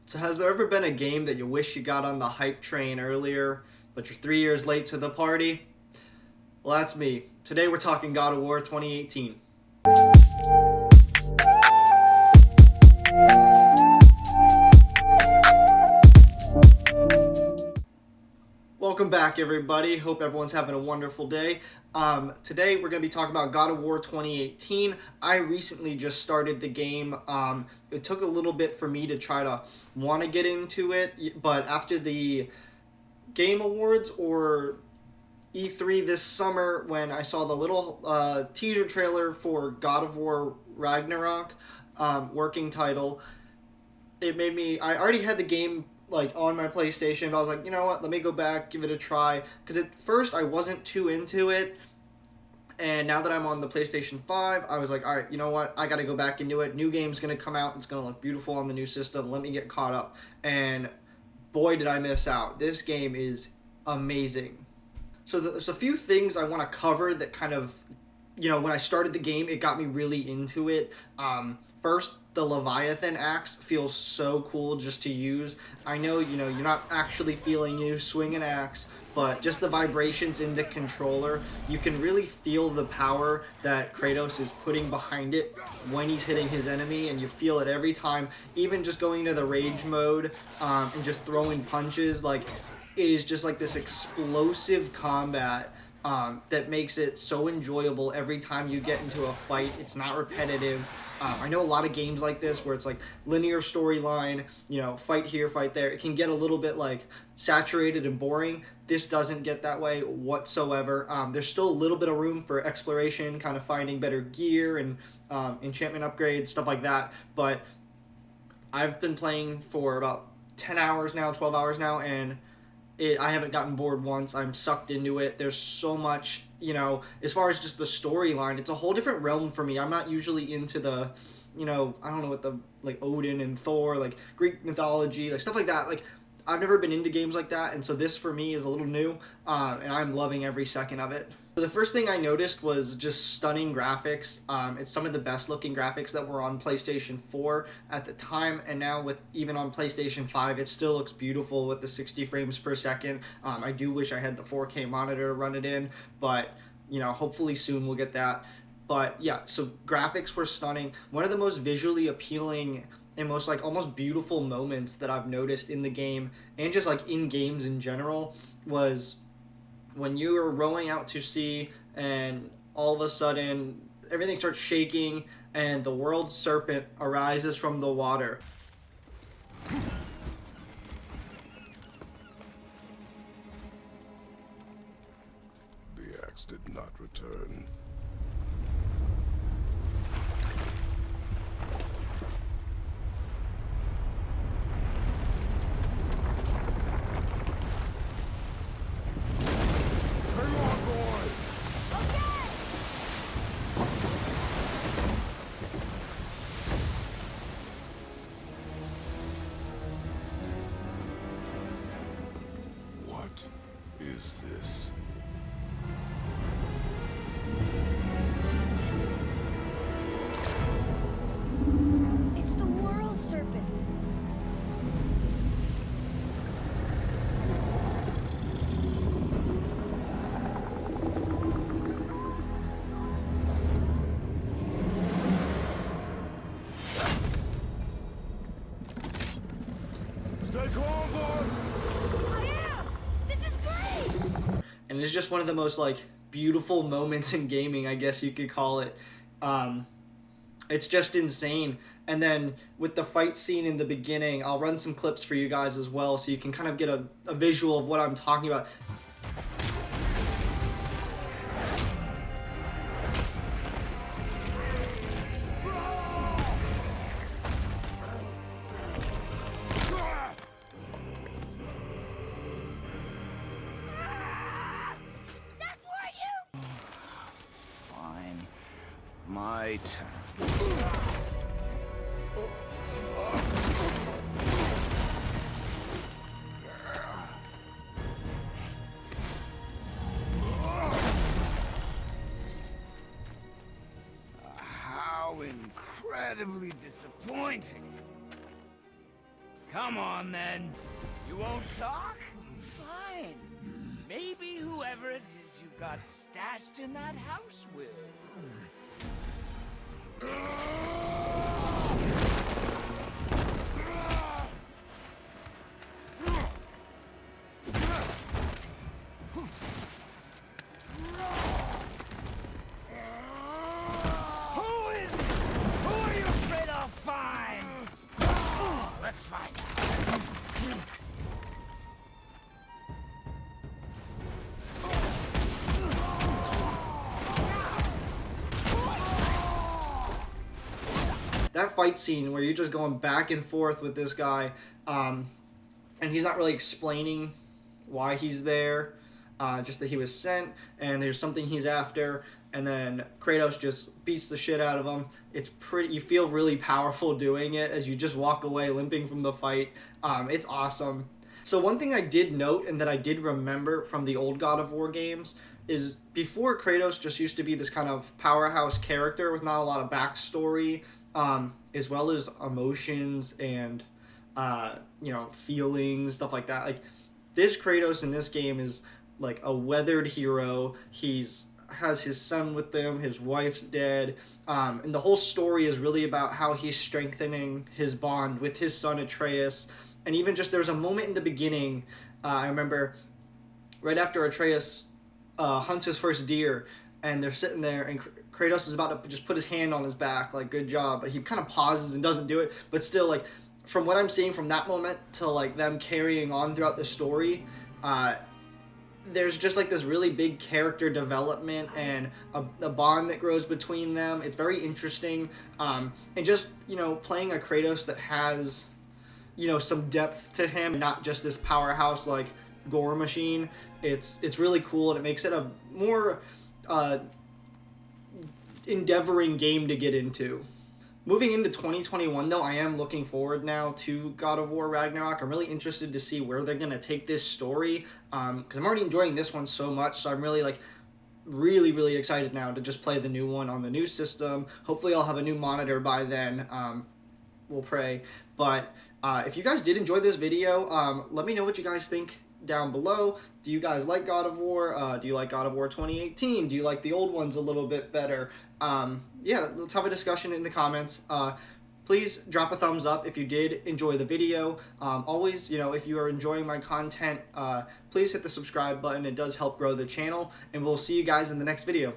So has there ever been a game that you wish you got on the hype train earlier, but you're 3 years late to the party? Well, that's me. Today we're talking God of War 2018. Welcome back, everybody. Hope everyone's having a wonderful day. Today we're going to be talking about God of War 2018. I recently just started the game. It took a little bit for me to try to want to get into it, but after the Game Awards or E3 this summer, when I saw the little teaser trailer for God of War Ragnarok, working title, it made me. I already had the game like on my PlayStation, but I was like, you know what? Let me go back, give it a try. Because at first I wasn't too into it, and now that I'm on the PlayStation 5, I was like, all right, you know what? I got to go back into it. New game's gonna come out. It's gonna look beautiful on the new system. Let me get caught up. And boy, did I miss out. This game is amazing. So there's a few things I want to cover that kind of, when I started the game, it got me really into it. First, the Leviathan axe feels so cool just to use. I know, you're not actually feeling you swing an axe, but just the vibrations in the controller, you can really feel the power that Kratos is putting behind it when he's hitting his enemy, and you feel it every time. Even just going into the rage mode and just throwing punches, like, it is just like this explosive combat that makes it so enjoyable every time you get into a fight. It's not repetitive. I know a lot of games like this where it's like linear storyline, fight here, fight there. It can get a little bit like saturated and boring. This doesn't get that way whatsoever. There's still a little bit of room for exploration, kind of finding better gear and enchantment upgrades, stuff like that. But I've been playing for about 10 hours now, 12 hours now, and I haven't gotten bored once. I'm sucked into it. There's so much, as far as just the storyline, it's a whole different realm for me. I'm not usually into the, I don't know what the, like, Odin and Thor, like, Greek mythology, like, stuff like that. Like, I've never been into games like that, and so this for me is a little new, and I'm loving every second of it. So the first thing I noticed was just stunning graphics. It's some of the best looking graphics that were on PlayStation 4 at the time, and now with even on PlayStation 5, it still looks beautiful with the 60 frames per second. I do wish I had the 4K monitor to run it in, but hopefully soon we'll get that. But yeah, so graphics were stunning. One of the most visually appealing and most like almost beautiful moments that I've noticed in the game, and just like in games in general, was when you are rowing out to sea and all of a sudden everything starts shaking and the world's serpent arises from the water. The axe did not return. What is this? It's the world serpent. Stay calm, boy! I am! This is great! And it's just one of the most like beautiful moments in gaming, I guess you could call it. It's just insane. And then with the fight scene in the beginning, I'll run some clips for you guys as well, so you can kind of get a visual of what I'm talking about. That's where you... Fine. My turn. How incredibly disappointing. Come on, then. You won't talk? Fine. Maybe whoever it is you've got stashed in that house will. Who are you afraid I'll find? Let's find out. That fight scene where you're just going back and forth with this guy, and he's not really explaining why he's there, just that he was sent and there's something he's after, and then Kratos just beats the shit out of him. It's pretty, you feel really powerful doing it as you just walk away limping from the fight. It's awesome. So one thing I did note and that I did remember from the old God of War games is before Kratos just used to be this kind of powerhouse character with not a lot of backstory, as well as emotions and feelings, stuff like that. Like, this Kratos in this game is like a weathered hero. Has his son with them, his wife's dead, and the whole story is really about how he's strengthening his bond with his son Atreus. And even just there's a moment in the beginning, I remember right after Atreus hunts his first deer, and they're sitting there, and Kratos is about to just put his hand on his back, like, good job, but he kind of pauses and doesn't do it. But still, like, from what I'm seeing from that moment to like them carrying on throughout the story, there's just like this really big character development and a bond that grows between them. It's very interesting, and just playing a Kratos that has some depth to him, not just this powerhouse like gore machine. It's really cool, and it makes it a more endeavoring game to get into. Moving into 2021, though, I am looking forward now to God of War Ragnarok. I'm really interested to see where they're going to take this story, because I'm already enjoying this one so much, so I'm really really excited now to just play the new one on the new system. Hopefully I'll have a new monitor by then. We'll pray. But if you guys did enjoy this video, let me know what you guys think down below. Do you guys like God of War? Do you like God of War 2018? Do you like the old ones a little bit better? Yeah, let's have a discussion in the comments. Please drop a thumbs up if you did enjoy the video. Always, if you are enjoying my content, please hit the subscribe button. It does help grow the channel, and we'll see you guys in the next video.